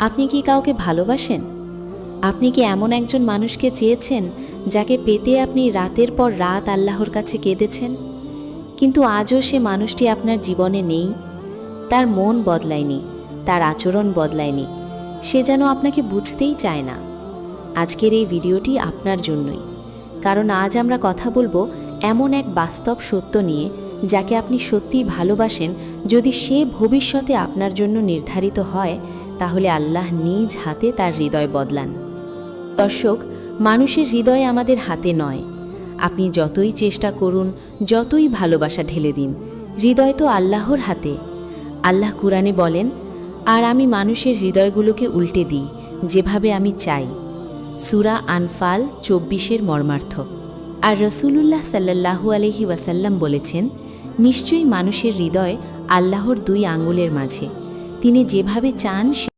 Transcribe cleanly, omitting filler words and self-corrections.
আপনি কি কাউকে ভালোবাসেন? আপনি কি এমন একজন মানুষকে চেয়েছেন যাকে পেতে আপনি রাতের পর রাত আল্লাহর কাছে কেঁদেছেন? কিন্তু আজও সে মানুষটি আপনার জীবনে নেই। তার মন বদলায়নি, তার আচরণ বদলায়নি, সে যেন আপনাকে বুঝতেই চায় না। আজকের এই ভিডিওটি আপনার জন্যই, কারণ আজ আমরা কথা বলবো এমন এক বাস্তব সত্য নিয়ে যাকে আপনি সত্যিই ভালোবাসেন। যদি সে ভবিষ্যতে আপনার জন্য নির্ধারিত হয়, তাহলে আল্লাহ নিজ হাতে তার হৃদয় বদলান। দর্শক, মানুষের হৃদয় আমাদের হাতে নয়। আপনি যতই চেষ্টা করুন, যতই ভালোবাসা ঢেলে দিন, হৃদয় তো আল্লাহর হাতে। আল্লাহ কুরআনে বলেন, আর আমি মানুষের হৃদয়গুলোকে উল্টে দিই যেভাবে আমি চাই। সূরা আনফাল 24-এর মর্মার্থ। আর রাসূলুল্লাহ সাল্লাল্লাহু আলাইহি ওয়াসাল্লাম বলেছেন, নিশ্চয়ই মানুষের হৃদয় আল্লাহর দুই আঙ্গুলের মাঝে। তিনি যেভাবে চান